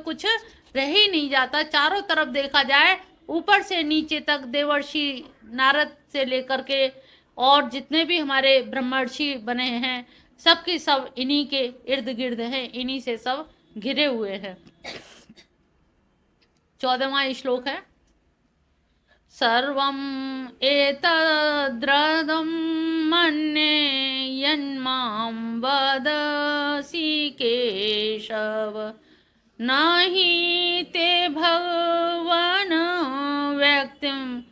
कुछ रह ही नहीं जाता। चारों तरफ देखा जाए, ऊपर से नीचे तक, देवर्षि नारद से लेकर के और जितने भी हमारे ब्रह्मर्षि बने हैं, सबके सब इन्हीं के इर्द गिर्द हैं, इन्हीं से सब घिरे हुए हैं। 14वां श्लोक है, सर्वं एतद्रदं मन्ये यन्मां वदसि केशव, न हि ते भगवन् व्यक्तिं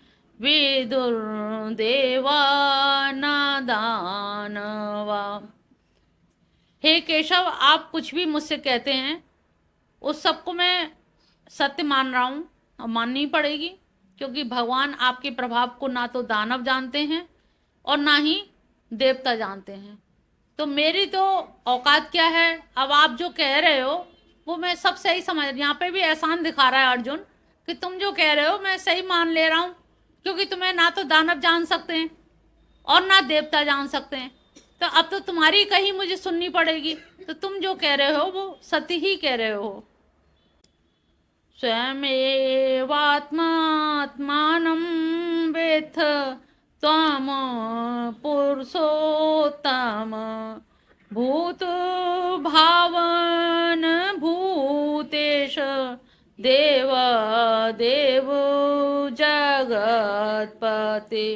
विदुर्देवा न दानवा। हे केशव, आप कुछ भी मुझसे कहते हैं उस सबको मैं सत्य मान रहा हूँ और माननी पड़ेगी, क्योंकि भगवान आपके प्रभाव को ना तो दानव जानते हैं और ना ही देवता जानते हैं। तो मेरी तो औकात क्या है? अब आप जो कह रहे हो वो मैं सब सही समझ, यहाँ पे भी एहसान दिखा रहा है अर्जुन कि तुम जो कह रहे हो मैं सही मान ले रहा हूँ, क्योंकि तुम्हें ना तो दानव जान सकते हैं और ना देवता जान सकते हैं। तो अब तो तुम्हारी कहीं मुझे सुननी पड़ेगी। तो तुम जो कह रहे हो वो सत्य ही कह रहे हो। स्वयमेवात्मात्मानं वेत्थ त्वं पुरुषोत्तम, भूत भावन भूतेश देव देव जगतपते।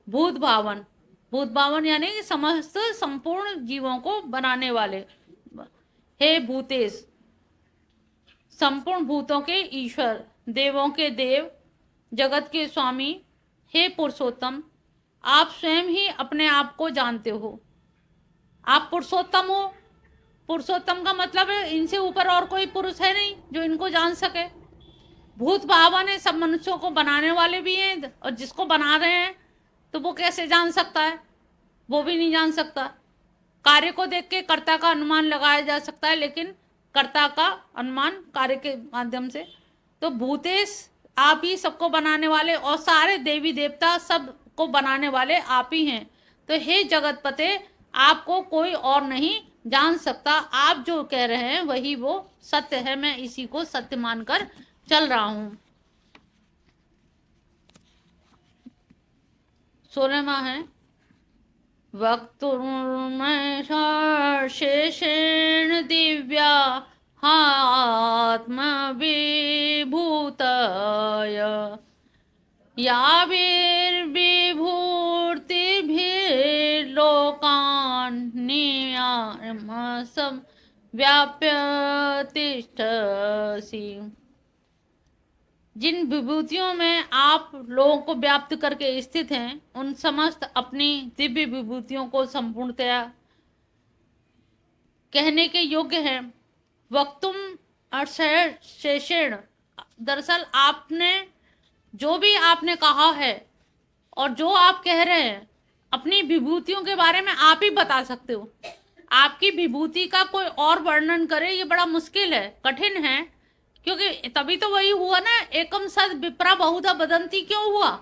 भूत भावन, भूत भावन यानी कि समस्त संपूर्ण जीवों को बनाने वाले। हे भूतेश, संपूर्ण भूतों के ईश्वर, देवों के देव, जगत के स्वामी, हे पुरुषोत्तम, आप स्वयं ही अपने आप को जानते हो। आप पुरुषोत्तम हो। पुरुषोत्तम का मतलब है इनसे ऊपर और कोई पुरुष है नहीं जो इनको जान सके। भूत भावन है, सब मनुष्यों को बनाने वाले भी हैं, और जिसको बना रहे हैं तो वो कैसे जान सकता है? वो भी नहीं जान सकता। कार्य को देख के कर्ता का अनुमान लगाया जा सकता है, लेकिन कर्ता का अनुमान कार्य के माध्यम से। तो भूतेश, आप ही सबको बनाने वाले, और सारे देवी देवता सबको बनाने वाले आप ही हैं। तो हे जगतपते, आपको कोई और नहीं जान सकता। आप जो कह रहे हैं वही वो सत्य है, मैं इसी को सत्य मानकर चल रहा हूं। 16वां है, वक्तुर्मशेषेण दिव्या आत्मविभूतय, याभिर्विभूतिभिर्लोकान् नियमसं व्याप्य तिष्ठसि। जिन विभूतियों में आप लोगों को व्याप्त करके स्थित हैं, उन समस्त अपनी दिव्य विभूतियों को संपूर्णतया कहने के योग्य हैं। वक्तुम अशेषेण, दरअसल आपने जो भी आपने कहा है और जो आप कह रहे हैं, अपनी विभूतियों के बारे में आप ही बता सकते हो। आपकी विभूति का कोई और वर्णन करे ये बड़ा मुश्किल है, कठिन है, क्योंकि तभी तो वही हुआ ना, एकम सद विप्रा बहुधा बदंती क्यों हुआ?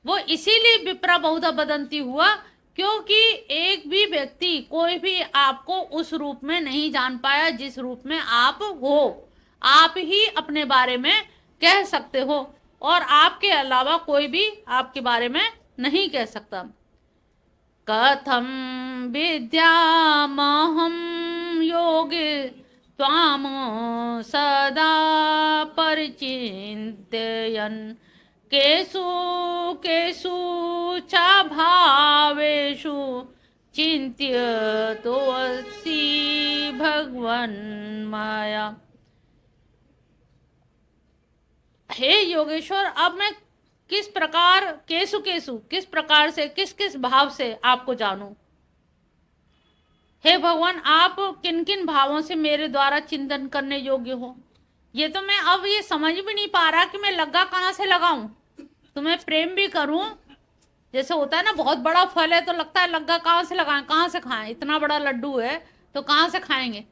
वो इसीलिए विप्रा बहुधा बदंती हुआ क्योंकि एक भी व्यक्ति, कोई भी आपको उस रूप में नहीं जान पाया जिस रूप में आप हो। आप ही अपने बारे में कह सकते हो और आपके अलावा कोई भी आपके बारे में नहीं कह सकता। कथम विद्यामहं योगे त्वाम सदा परिचिन्तयन्, केषु केषु च भावेषु चिन्त्यतोऽसि भगवन् माया। हे योगेश्वर, अब मैं किस प्रकार, केसु केसु, किस प्रकार से, किस किस भाव से आपको जानूं? हे भगवान, आप किन किन भावों से मेरे द्वारा चिंतन करने योग्य हो, ये तो मैं अब ये समझ भी नहीं पा रहा कि मैं लग्गा कहाँ से लगाऊं। तुम्हें प्रेम भी करूं, जैसे होता है ना, बहुत बड़ा फल है तो लगता है लग्गा कहाँ से लगाएं, कहाँ से खाएं, इतना बड़ा लड्डू है तो कहाँ से खाएंगे।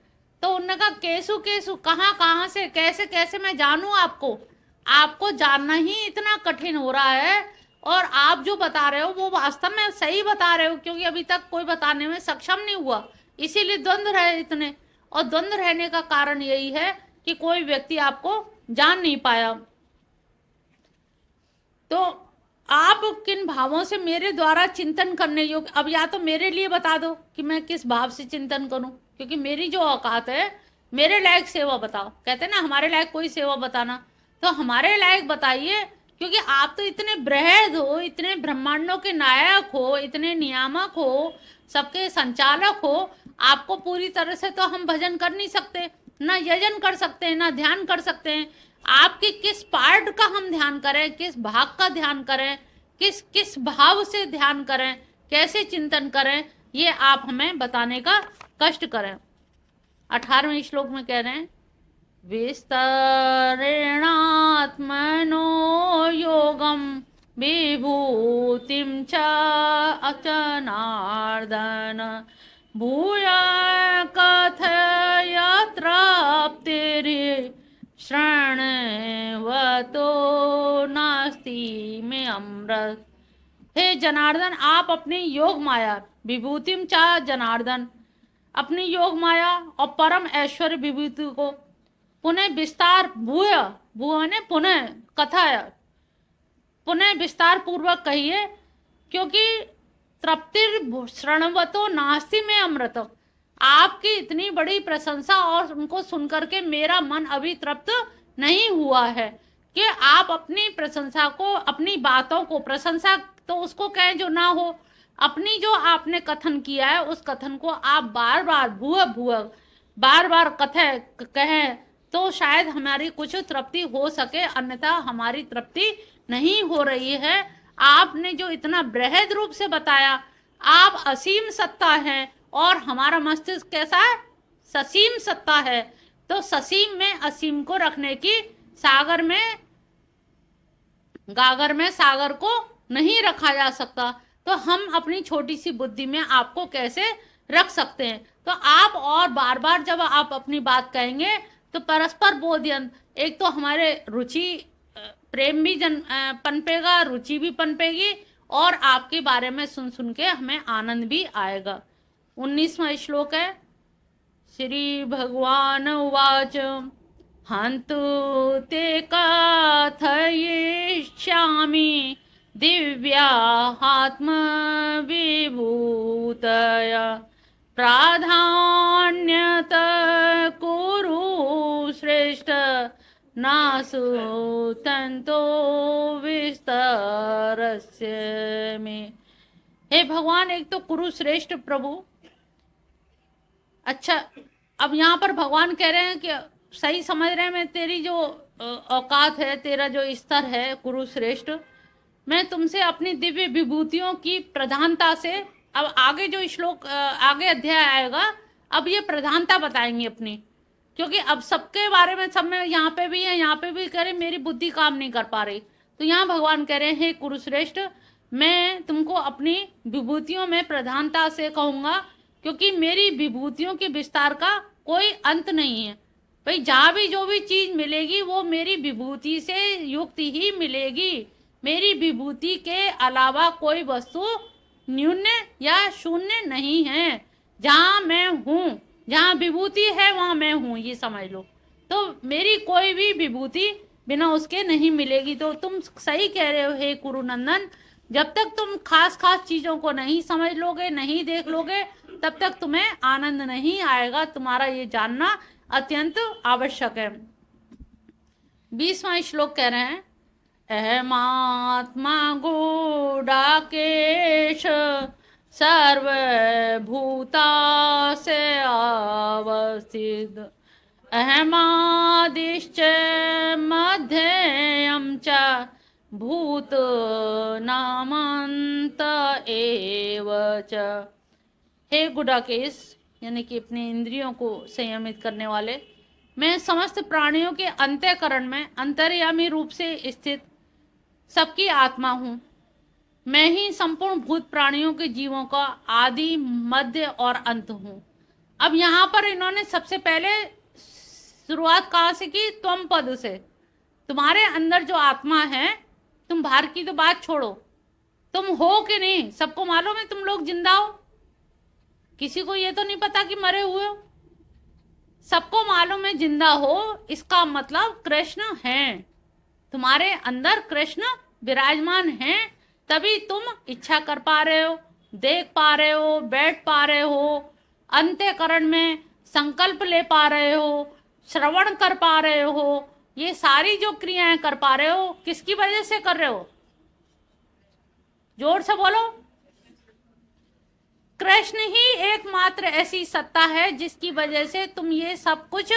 तो उन्होंने कहा केसु केसु, कहाँ कहाँ से, कैसे कैसे मैं जानूं आपको? आपको जानना ही इतना कठिन हो रहा है, और आप जो बता रहे हो वो वास्तव में सही बता रहे हो, क्योंकि अभी तक कोई बताने में सक्षम नहीं हुआ, इसीलिए द्वंद्व रहे इतने। और द्वंद्व रहने का कारण यही है कि कोई व्यक्ति आपको जान नहीं पाया। तो आप किन भावों से मेरे द्वारा चिंतन करने योग्य, अब या तो मेरे लिए बता दो कि मैं किस भाव से चिंतन करूं, क्योंकि मेरी जो औकात है, मेरे लायक सेवा बताओ। कहते हैं ना हमारे लायक कोई सेवा बताना, तो हमारे लायक बताइए, क्योंकि आप तो इतने बृहद हो, इतने ब्रह्मांडों के नायक हो, इतने नियामक हो, सबके संचालक हो, आपको पूरी तरह से तो हम भजन कर नहीं सकते, ना यजन कर सकते हैं, ना ध्यान कर सकते हैं। आपके किस पार्ट का हम ध्यान करें, किस भाग का ध्यान करें, किस किस भाव से ध्यान करें, कैसे चिंतन करें, ये आप हमें बताने का कष्ट करें। 18वें श्लोक में कह रहे हैं, विस्तरेणात्मनो योगम विभूतिम च अचनार्दन भूया कथयत्राप्तिरे श्रणवतो नास्ति में अमृत। हे जनार्दन, आप अपनी योग माया विभूतिम चा जनार्दन, अपनी योग माया और परम ऐश्वर्य विभूति को पुनः विस्तार भूय, भूय ने पुनः कथा, पुनः विस्तार पूर्वक कहिए, क्योंकि तृप्तिर श्रणवतो नास्ति में अमृत। आपकी इतनी बड़ी प्रशंसा और उनको सुनकर के मेरा मन अभी तृप्त नहीं हुआ है कि आप अपनी प्रशंसा को, अपनी बातों को, प्रशंसा तो उसको कहें जो ना हो, अपनी जो आपने कथन किया है उस कथन को आप बार बार भूव भूव बार बार कहें तो शायद हमारी कुछ तृप्ति हो सके, अन्यथा हमारी तृप्ति नहीं हो रही है। आपने जो इतना बृहद रूप से बताया, आप असीम सत्ता है और हमारा मस्तिष्क कैसा है, ससीम सत्ता है। तो ससीम में असीम को रखने की, सागर में गागर में सागर को नहीं रखा जा सकता, तो हम अपनी छोटी सी बुद्धि में आपको कैसे रख सकते हैं। तो आप और बार बार जब आप अपनी बात कहेंगे तो परस्पर बोधयन, एक तो हमारे रुचि प्रेम भी पनपेगा, रुचि भी पनपेगी, और आपके बारे में सुन सुन के हमें आनंद भी आएगा। 19वां श्लोक है, श्री भगवान उवाच हन्तु ते कथयिष्यामि दिव्यात्म विभूतया प्राधान्यत कुरु श्रेष्ठ नासु तंतो विस्तरस्य में। हे भगवान, एक तो कुरुश्रेष्ठ प्रभु। अच्छा, अब यहाँ पर भगवान कह रहे हैं कि सही समझ रहे हैं, मैं तेरी जो औकात है, तेरा जो स्तर है कुरुश्रेष्ठ, मैं तुमसे अपनी दिव्य विभूतियों की प्रधानता से, अब आगे जो श्लोक आगे अध्याय आएगा, अब ये प्रधानता बताएंगे अपनी, क्योंकि अब सबके बारे में, सब में यहाँ पे भी है, यहाँ पे भी कह रहे मेरी बुद्धि काम नहीं कर पा रही, तो यहाँ भगवान कह रहे हैं हे कुरुश्रेष्ठ, मैं तुमको अपनी विभूतियों में प्रधानता से कहूँगा, क्योंकि मेरी विभूतियों के विस्तार का कोई अंत नहीं है। भाई जहाँ भी जो भी चीज मिलेगी वो मेरी विभूति से युक्त ही मिलेगी, मेरी विभूति के अलावा कोई वस्तु न्यून या शून्य नहीं है। जहाँ मैं हूँ, जहाँ विभूति है वहाँ मैं हूँ, ये समझ लो। तो मेरी कोई भी विभूति बिना उसके नहीं मिलेगी। तो तुम सही कह रहे हो हे कुरुनंदन, जब तक तुम खास खास चीजों को नहीं समझ लोगे, नहीं देख लोगे, तब तक तुम्हें आनंद नहीं आएगा। तुम्हारा ये जानना अत्यंत आवश्यक है। 20वां श्लोक कह रहे हैं, अहमात्मा गूढ़ाकेश सर्वभूता से अवस्थित अहमादिश्च मध्यम च भूत नामंत एव च। हे गुडाकेश, यानी कि अपने इंद्रियों को संयमित करने वाले, मैं समस्त प्राणियों के अंतःकरण में अंतर्यामी रूप से स्थित सबकी आत्मा हूँ। मैं ही संपूर्ण भूत प्राणियों के जीवों का आदि, मध्य और अंत हूँ। अब यहाँ पर इन्होंने सबसे पहले शुरुआत कहाँ से की? त्वम पद से। तुम्हारे अंदर जो आत्मा है, तुम बाहर की तो बात छोड़ो, तुम हो कि नहीं सबको मालूम है, तुम लोग जिंदा हो, किसी को ये तो नहीं पता कि मरे हुए हो। सबको मालूम है जिंदा हो, इसका मतलब कृष्ण हैं, तुम्हारे अंदर कृष्ण विराजमान हैं, तभी तुम इच्छा कर पा रहे हो, देख पा रहे हो, बैठ पा रहे हो, अंतःकरण में संकल्प ले पा रहे हो, श्रवण कर पा रहे हो, ये सारी जो क्रियाएं कर पा रहे हो, किसकी वजह से कर रहे हो? जोर से बोलो। कृष्ण ही एकमात्र ऐसी सत्ता है जिसकी वजह से तुम ये सब कुछ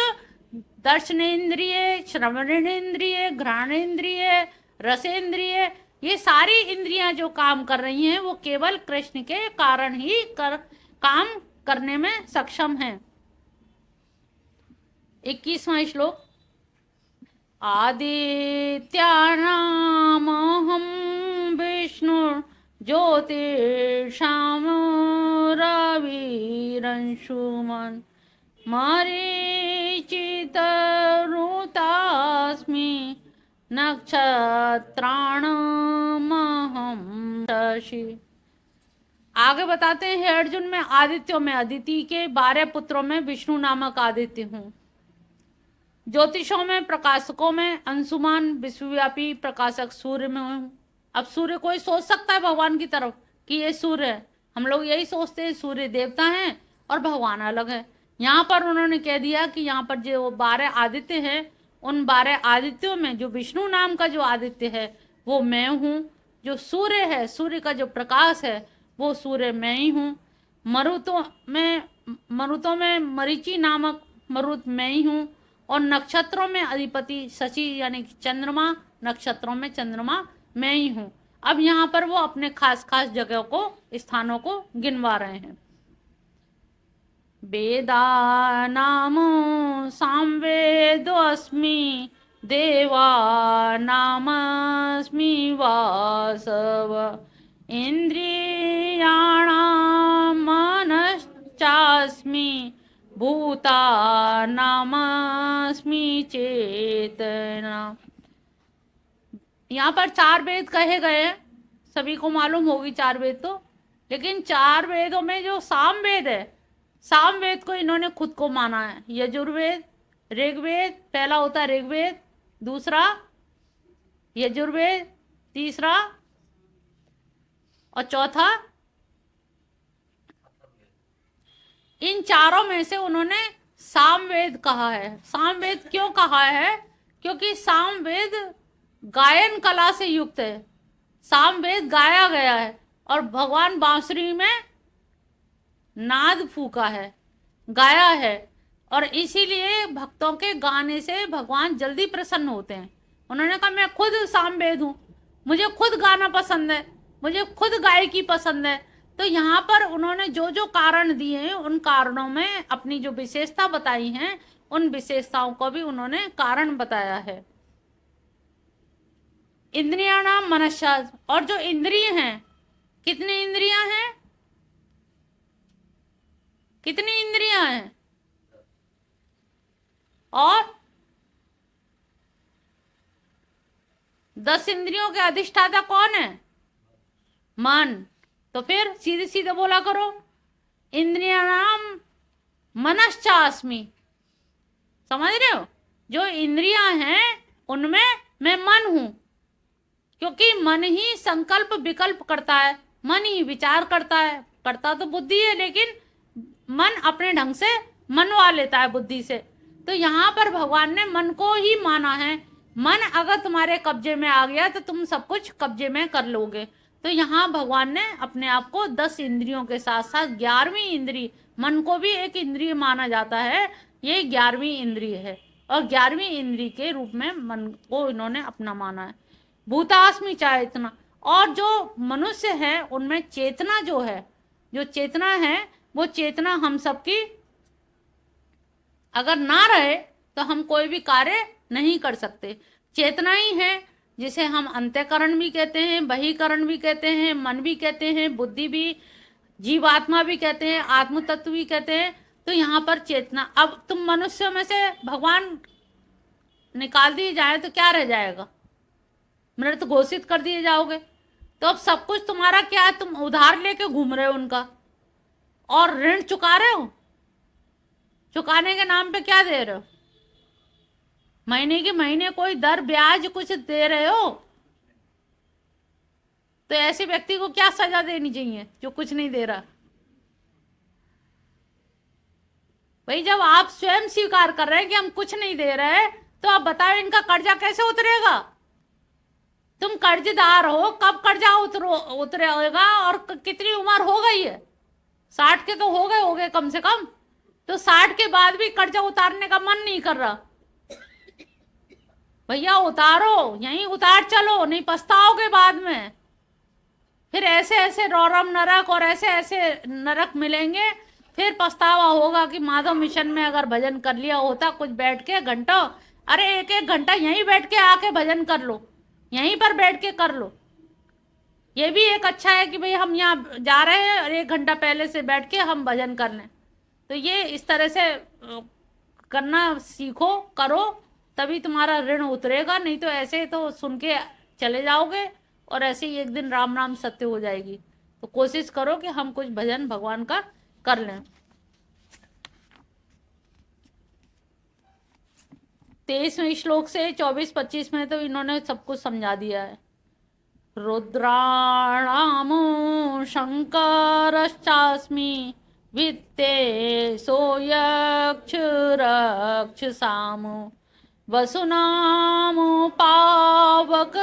दर्शनेन्द्रिय, श्रवणेन्द्रिय, घ्राणेन्द्रिय, रसेंद्रिय, ये सारी इंद्रियां जो काम कर रही हैं वो केवल कृष्ण के कारण ही काम करने में सक्षम हैं। 21वां श्लोक। आदित्यानामहं विष्णु ज्योतिषां रविरंशुमान् मरीचिर्तास्मि नक्षत्राणामहं शशि। आगे बताते हैं, हे अर्जुन, मैं आदित्यों में अदिति के 12 पुत्रों में विष्णु नामक आदित्य हूँ, ज्योतिषों में प्रकाशकों में अंशुमान विश्वव्यापी प्रकाशक सूर्य में हूँ। अब सूर्य कोई सोच सकता है भगवान की तरफ कि ये सूर्य है? हम लोग यही सोचते हैं सूर्य देवता हैं और भगवान अलग है। यहाँ पर उन्होंने कह दिया कि यहाँ पर जो 12 आदित्य हैं, उन 12 आदित्यों में जो विष्णु नाम का जो आदित्य है वो मैं हूँ। जो सूर्य है, सूर्य का जो प्रकाश है वो सूर्य मैं ही हूँ। मरुतों में मरीचि नामक मरुत मैं ही हूँ। और नक्षत्रों में अधिपति शशि यानी चंद्रमा, नक्षत्रों में चंद्रमा मैं ही हूँ। अब यहाँ पर वो अपने खास खास जगह को, स्थानों को गिनवा रहे हैं। वेदानाम सामवेदोऽस्मि, देवानामस्मि वासव, इंद्रियाणां मनश्चास्मि, भूतानामस्मि चेतना। यहाँ पर 4 वेद कहे गए हैं, सभी को मालूम होगी 4 वेद तो, लेकिन 4 वेदों में जो सामवेद है, सामवेद को इन्होंने खुद को माना है। यजुर्वेद, ऋग्वेद, पहला होता है ऋग्वेद, दूसरा यजुर्वेद, तीसरा और चौथा, इन चारों में से उन्होंने सामवेद कहा है। सामवेद क्यों कहा है? क्योंकि सामवेद गायन कला से युक्त है, सामवेद गाया गया है और भगवान बांसुरी में नाद फूका है, गाया है, और इसीलिए भक्तों के गाने से भगवान जल्दी प्रसन्न होते हैं। उन्होंने कहा मैं खुद सामवेद हूँ, मुझे खुद गाना पसंद है, मुझे खुद गायकी पसंद है। तो यहाँ पर उन्होंने जो जो कारण दिए हैं, उन कारणों में अपनी जो विशेषता बताई हैं, उन विशेषताओं को भी उन्होंने कारण बताया है। इंद्रियाणाम मनश्चा, और जो इंद्रिय हैं, कितनी इंद्रियां हैं? कितनी इंद्रियां हैं? और 10 इंद्रियों के अधिष्ठाता कौन है? मन। तो फिर सीधे सीधे बोला करो, इंद्रियाणाम मनश्चास्मि। समझ रहे हो? जो इंद्रियां हैं उनमें मैं मन हूं, क्योंकि मन ही संकल्प विकल्प करता है, मन ही विचार करता है। करता तो बुद्धि है, लेकिन मन अपने ढंग से मनवा लेता है बुद्धि से। तो यहाँ पर भगवान ने मन को ही माना है। मन अगर तुम्हारे कब्जे में आ गया तो तुम सब कुछ कब्जे में कर लोगे। तो यहाँ भगवान ने अपने आप को 10 इंद्रियों के साथ साथ 11वीं इंद्रिय, मन को भी एक इंद्रिय माना जाता है, ये 11वीं इंद्रिय है, और 11वीं इंद्रिय के रूप में मन को इन्होंने अपना माना है। भूतास्मि चेतना, और जो मनुष्य है उनमें चेतना जो है, जो चेतना है वो चेतना हम सबकी अगर ना रहे तो हम कोई भी कार्य नहीं कर सकते। चेतना ही है जिसे हम अंतःकरण भी कहते हैं, बहिकरण भी कहते हैं, मन भी कहते हैं, बुद्धि भी, जीवात्मा भी कहते हैं, आत्म तत्व भी कहते हैं। तो यहाँ पर चेतना, अब तुम मनुष्य में से भगवान निकाल दिए जाए तो क्या रह जाएगा? मृत घोषित कर दिए जाओगे। तो अब सब कुछ तुम्हारा क्या है? तुम उधार लेके घूम रहे हो उनका, और ऋण चुका रहे हो, चुकाने के नाम पे क्या दे रहे हो? महीने के महीने कोई दर ब्याज कुछ दे रहे हो? तो ऐसे व्यक्ति को क्या सजा देनी चाहिए जो कुछ नहीं दे रहा? भाई जब आप स्वयं स्वीकार कर रहे हैं कि हम कुछ नहीं दे रहे, तो आप बताओ इनका कर्जा कैसे उतरेगा? तुम कर्जदार हो, कब कर्जा उतरेगा? और कितनी उम्र हो गई है? 60 के तो हो गए कम से कम। तो 60 के बाद भी कर्जा उतारने का मन नहीं कर रहा। भैया उतारो, यहीं उतार चलो, नहीं पछताओगे बाद में। फिर ऐसे ऐसे रौरम नरक और ऐसे ऐसे नरक मिलेंगे, फिर पछतावा होगा कि माधव मिशन में अगर भजन कर लिया होता कुछ बैठ के घंटों। अरे एक एक घंटा यहीं बैठ के आके भजन कर लो, यहीं पर बैठ के कर लो। ये भी एक अच्छा है कि भाई हम यहाँ जा रहे हैं और 1 घंटा पहले से बैठ के हम भजन कर लें। तो ये इस तरह से करना सीखो, करो, तभी तुम्हारा ऋण उतरेगा। नहीं तो ऐसे तो सुन के चले जाओगे और ऐसे ही एक दिन राम नाम सत्य हो जाएगी। तो कोशिश करो कि हम कुछ भजन भगवान का कर लें। 23वें श्लोक से 24-25 में तो इन्होंने सब कुछ समझा दिया है। रुद्राणाम शंकरश्चास्मि वित्तेशो यक्ष रक्ष सामो वसुनामो पावक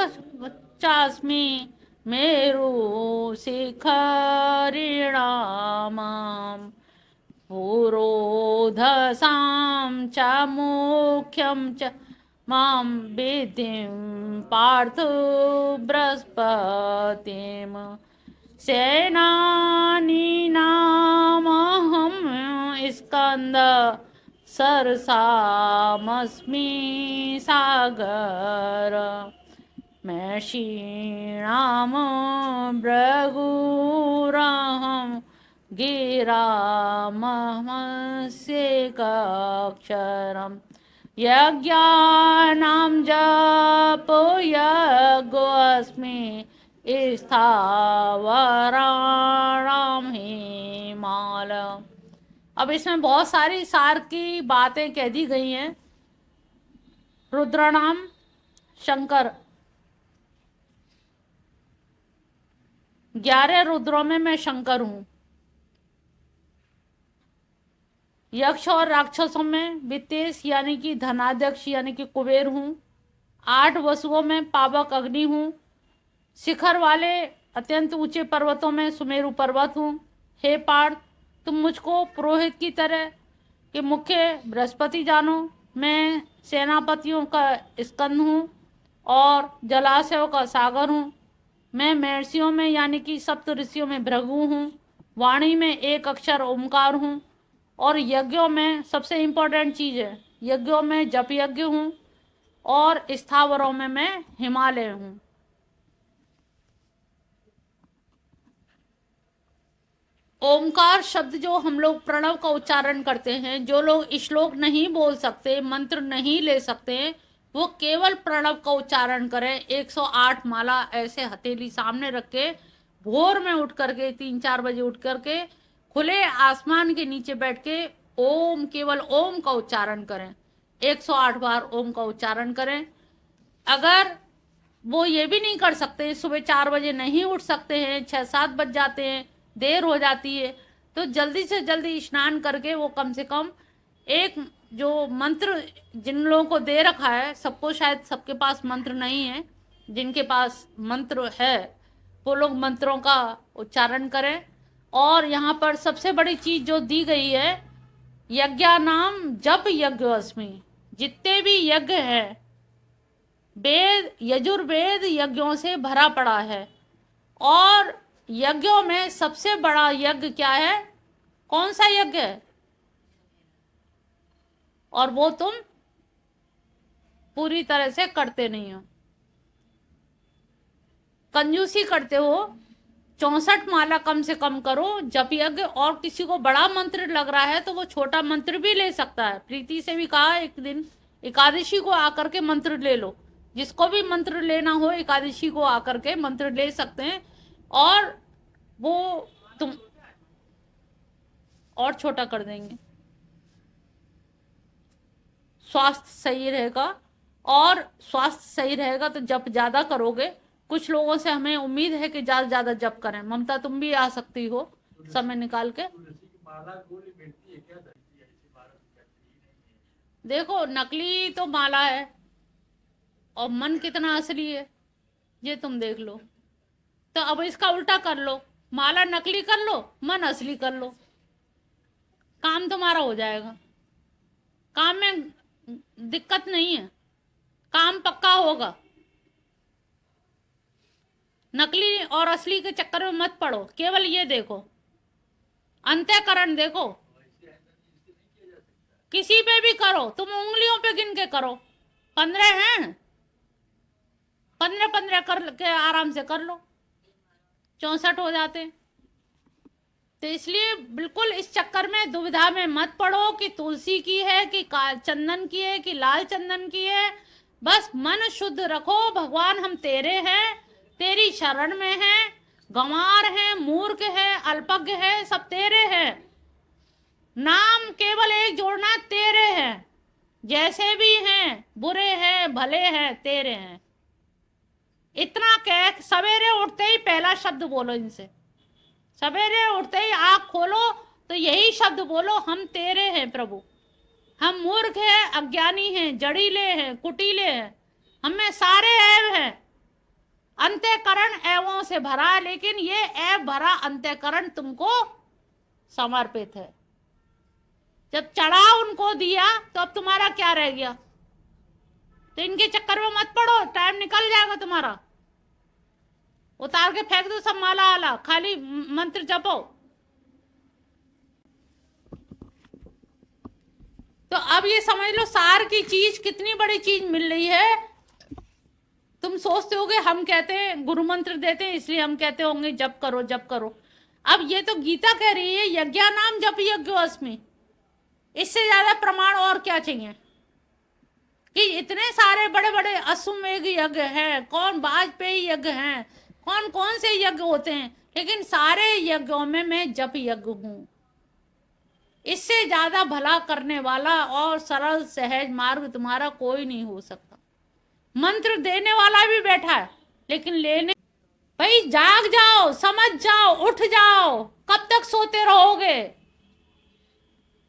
चास्मि मेरु शिखरिणामाम् पुरोधसां च मुख्यं च मां विधिं पार्थ बृहस्पतिं सेनानीनामहं स्कंद सरसामस्मि सागर मैषीणां भृगुरहं गिरामहस्येकाक्षरम् यज्ञानां जपयज्ञोऽस्मि स्थावराणां हिमाल। अब इसमें बहुत सारी सार की बातें कह दी गई हैं। रुद्रनाम शंकर, 11 रुद्रों में मैं शंकर हूं। यक्ष और राक्षसों में वित्तेश यानी कि धनाध्यक्ष यानी कि कुबेर हूं। 8 वसुओं में पावक अग्नि हूं। शिखर वाले अत्यंत ऊंचे पर्वतों में सुमेरु पर्वत हूं। हे पार्थ, तुम मुझको पुरोहित की तरह के मुख्य बृहस्पति जानो। मैं सेनापतियों का स्कंद हूँ और जलाशयों का सागर हूँ। मैं महर्षियों में यानी कि सप्त ऋषियों में भृगु हूँ। वाणी में एक अक्षर ओमकार हूँ। और यज्ञों में सबसे इम्पोर्टेंट चीज़ है, यज्ञों में जप यज्ञ हूँ और स्थावरों में मैं हिमालय हूँ। ओमकार शब्द जो हम लोग प्रणव का उच्चारण करते हैं, जो लोग श्लोक नहीं बोल सकते, मंत्र नहीं ले सकते, वो केवल प्रणव का उच्चारण करें। 108 माला ऐसे हथेली सामने रख के भोर में उठ करके 3-4 बजे उठ करके खुले आसमान के नीचे बैठ के ओम, केवल ओम का उच्चारण करें। 108 बार ओम का उच्चारण करें। अगर वो ये भी नहीं कर सकते, सुबह 4 बजे नहीं उठ सकते हैं, 6-7 बज जाते हैं, देर हो जाती है, तो जल्दी से जल्दी स्नान करके वो कम से कम एक जो मंत्र जिन लोगों को दे रखा है, सबको शायद सबके पास मंत्र नहीं है, जिनके पास मंत्र है वो लोग मंत्रों का उच्चारण करें। और यहाँ पर सबसे बड़ी चीज जो दी गई है, यज्ञानाम जप यज्ञोऽस्मि। जितने भी यज्ञ हैं, वेद यजुर्वेद यज्ञों से भरा पड़ा है। और यज्ञों में सबसे बड़ा यज्ञ क्या है? कौन सा यज्ञ है? और वो तुम पूरी तरह से करते नहीं हो, कंजूसी करते हो। 64 माला कम से कम करो जप यज्ञ। और किसी को बड़ा मंत्र लग रहा है तो वो छोटा मंत्र भी ले सकता है। प्रीति से भी कहा एक दिन एकादशी को आकर के मंत्र ले लो। जिसको भी मंत्र लेना हो एकादशी को आकर के मंत्र ले सकते हैं। और वो तुम और छोटा कर देंगे। स्वास्थ्य सही रहेगा, और स्वास्थ्य सही रहेगा तो जप ज्यादा करोगे। कुछ लोगों से हमें उम्मीद है कि ज्यादा ज्यादा जप करें। ममता, तुम भी आ सकती हो समय निकाल के। देखो, नकली तो माला है और मन कितना असली है ये तुम देख लो। तो अब इसका उल्टा कर लो, माला नकली कर लो, मन असली कर लो, काम तुम्हारा हो जाएगा। काम में दिक्कत नहीं है, काम पक्का होगा। नकली और असली के चक्कर में मत पड़ो, केवल ये देखो, अंतःकरण देखो। किसी पे भी करो, तुम उंगलियों पे गिन के करो, 15 हैं, 15 कर के आराम से कर लो, 64 हो जाते। तो इसलिए बिल्कुल इस चक्कर में दुविधा में मत पड़ो कि तुलसी की है कि चंदन की है कि लाल चंदन की है। बस मन शुद्ध रखो, भगवान हम तेरे हैं, तेरी शरण में हैं, गंवार हैं, मूर्ख है, अल्पज्ञ है, सब तेरे हैं। नाम केवल एक जोड़ना, तेरे हैं, जैसे भी हैं, बुरे हैं भले हैं, तेरे हैं। इतना कह सवेरे उठते ही पहला शब्द बोलो इनसे, सवेरे उठते ही आँख खोलो तो यही शब्द बोलो, हम तेरे हैं प्रभु। हम मूर्ख हैं, अज्ञानी हैं, जड़ीले हैं, कुटीले हैं, हमें सारे ऐब हैं, अंतःकरण ऐबों से भरा है, लेकिन ये ऐब भरा अंतःकरण तुमको समर्पित है। जब चढ़ा उनको दिया तो अब तुम्हारा क्या रह गया? तो इनके चक्कर में मत पड़ो, टाइम निकल जाएगा तुम्हारा। उतार के फेंक दो सब माला आला, खाली मंत्र जपो। तो अब ये समझ लो सार की चीज, कितनी बड़ी चीज मिल रही है। तुम सोचते होगे हम कहते हैं गुरु मंत्र देते हैं इसलिए हम कहते होंगे जप करो जप करो। अब ये तो गीता कह रही है यज्ञा नाम जप यज्ञोस्मि। इससे ज्यादा प्रमाण और क्या चाहिए कि इतने सारे बड़े बड़े अश्वमेघ यज्ञ हैं, कौन वाजपेयी यज्ञ हैं, कौन कौन से यज्ञ होते हैं, लेकिन सारे यज्ञों में मैं जप यज्ञ हूं। इससे ज्यादा भला करने वाला और सरल सहज मार्ग तुम्हारा कोई नहीं हो सकता। मंत्र देने वाला भी बैठा है, लेकिन लेने, भाई जाग जाओ, समझ जाओ, उठ जाओ, कब तक सोते रहोगे?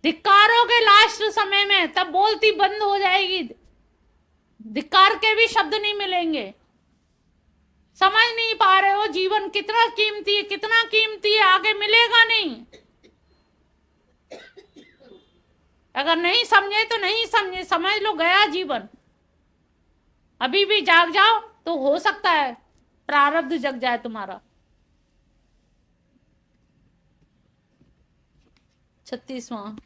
धिक्कारोगे लास्ट समय में, तब बोलती बंद हो जाएगी, धिक्कार के भी शब्द नहीं मिलेंगे। समझ नहीं पा रहे हो जीवन कितना कीमती है, कितना कीमती है, आगे मिलेगा नहीं। अगर नहीं समझे तो नहीं समझे, समझ लो गया जीवन। अभी भी जाग जाओ तो हो सकता है प्रारब्ध जग जाए तुम्हारा। 36वां,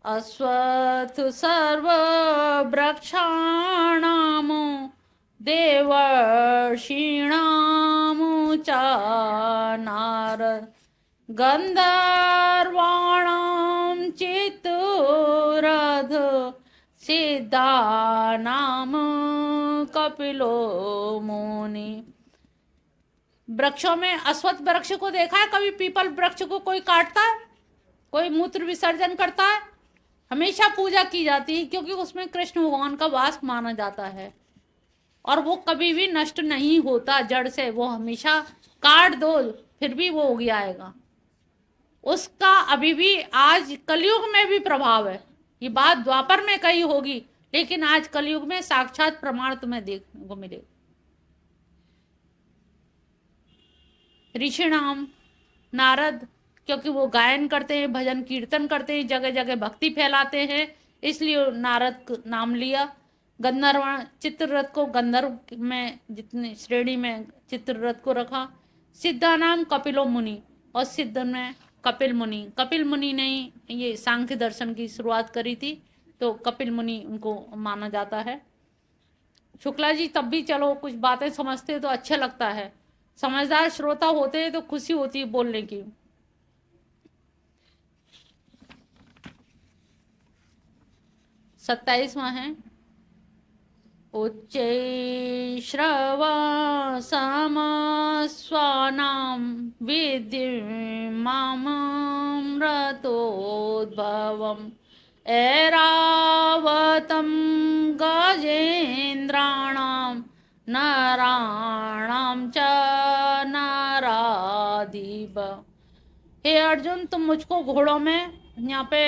अश्वत्थ सर्व वृक्षाणाम देवर्षीणाम च नारद गंधर्वाणाम चित्तरथ सिद्धानाम कपिलो मुनि। वृक्षों में अश्वत्थ वृक्ष को देखा है कभी? पीपल वृक्ष को कोई काटता है? कोई मूत्र विसर्जन करता है? हमेशा पूजा की जाती है क्योंकि उसमें कृष्ण भगवान का वास माना जाता है और वो कभी भी नष्ट नहीं होता जड़ से। वो हमेशा काट दो फिर भी वो उग आएगा। उसका अभी भी आज कलयुग में भी प्रभाव है। ये बात द्वापर में कही होगी, लेकिन आज कलयुग में साक्षात प्रमाण तुम्हें देखने को मिलेगा। ऋषिणाम, नारद, क्योंकि वो गायन करते हैं, भजन कीर्तन करते हैं, जगह जगह भक्ति फैलाते हैं, इसलिए नारद नाम लिया। गंधर्व, चित्ररथ को गंधर्व में जितनी श्रेणी में चित्ररथ को रखा। सिद्धा नाम कपिलो मुनि, और सिद्ध में कपिल मुनि। कपिल मुनि ने ये सांख्य दर्शन की शुरुआत करी थी, तो कपिल मुनि उनको माना जाता है। शुक्ला जी तब भी चलो कुछ बातें समझते तो अच्छा लगता है, समझदार श्रोता होते हैं तो खुशी होती है बोलने की। 27वां है, उच्चै श्रवसमस्वानां विद्यमामृतोद्भवम् ऐरावतं ऐरावतं गजेन्द्राणां नराणां च नराधिप। हे अर्जुन, तुम मुझको घोड़ों में, यहाँ पे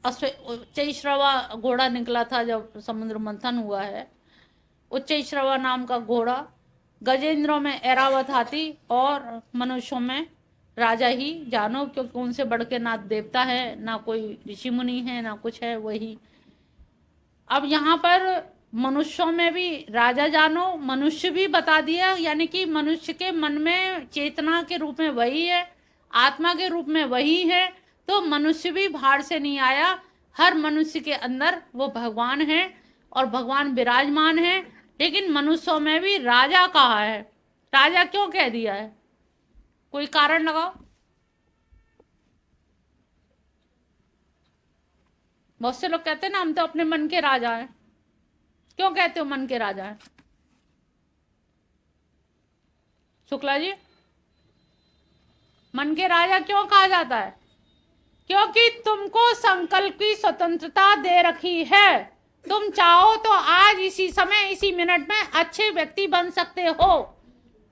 उच्चैश्रवा घोड़ा निकला था जब समुद्र मंथन हुआ है, उच्चैश्रवा नाम का घोड़ा, गजेंद्रों में ऐरावत हाथी और मनुष्यों में राजा ही जानो, क्योंकि उनसे बढ़ के ना देवता है, ना कोई ऋषि मुनि है, ना कुछ है, वही। अब यहाँ पर मनुष्यों में भी राजा जानो, मनुष्य भी बता दिया, यानी कि मनुष्य के मन में चेतना के रूप में वही है, आत्मा के रूप में वही है। तो मनुष्य भी बाहर से नहीं आया, हर मनुष्य के अंदर वो भगवान है और भगवान विराजमान है। लेकिन मनुष्यों में भी राजा कहा है। राजा क्यों कह दिया है? कोई कारण लगाओ। बहुत से लोग कहते हैं ना, हम तो अपने मन के राजा हैं। क्यों कहते हो मन के राजा हैं? शुक्ला जी, मन के राजा क्यों कहा जाता है? क्योंकि तुमको संकल्प की स्वतंत्रता दे रखी है। तुम चाहो तो आज इसी समय इसी मिनट में अच्छे व्यक्ति बन सकते हो।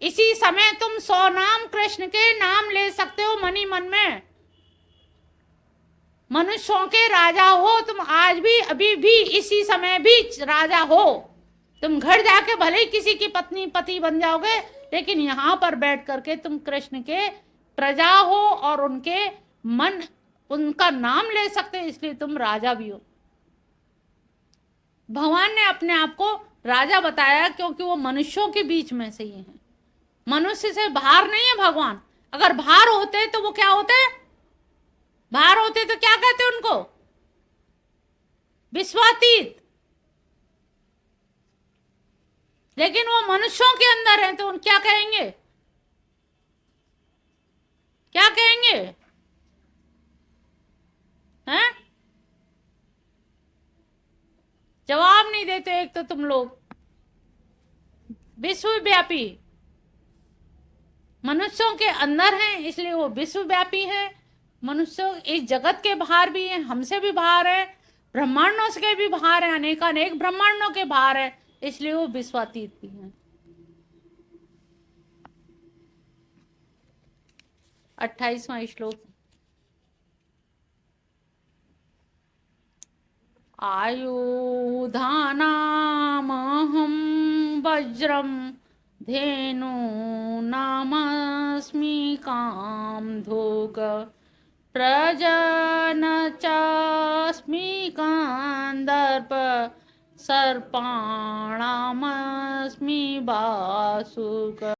इसी समय तुम 100 नाम कृष्ण के नाम ले सकते हो मनी मन में। मनुष्यों के राजा हो तुम, आज भी, अभी भी, इसी समय भी राजा हो। तुम घर जाके भले ही किसी की पत्नी पति बन जाओगे, लेकिन यहाँ पर बैठ करके तुम कृष्ण के प्रजा हो और उनके मन, उनका नाम ले सकते हो, इसलिए तुम राजा भी हो। भगवान ने अपने आप को राजा बताया क्योंकि वो मनुष्यों के बीच में से ही है। मनुष्य से बाहर नहीं है भगवान। अगर बाहर होते तो वो क्या होते? बाहर होते तो क्या कहते उनको? विश्वातीत। लेकिन वो मनुष्यों के अंदर है तो उन क्या कहेंगे? क्या कहेंगे? हैं? जवाब नहीं देते। एक तो तुम लोग विश्वव्यापी, मनुष्यों के अंदर हैं इसलिए वो विश्वव्यापी है। मनुष्य इस जगत के बाहर भी है, हमसे भी बाहर है, ब्रह्मांडों से भी बाहर है, अनेकानेक ब्रह्मांडों के बाहर है, इसलिए वो विश्वातीत भी है। 28वां श्लोक। आयुधानामहं वज्रं धेनु नामस्मि कामधुक् प्रजन चास्मि कांदर्प सर्पाणामस्मि वासुक।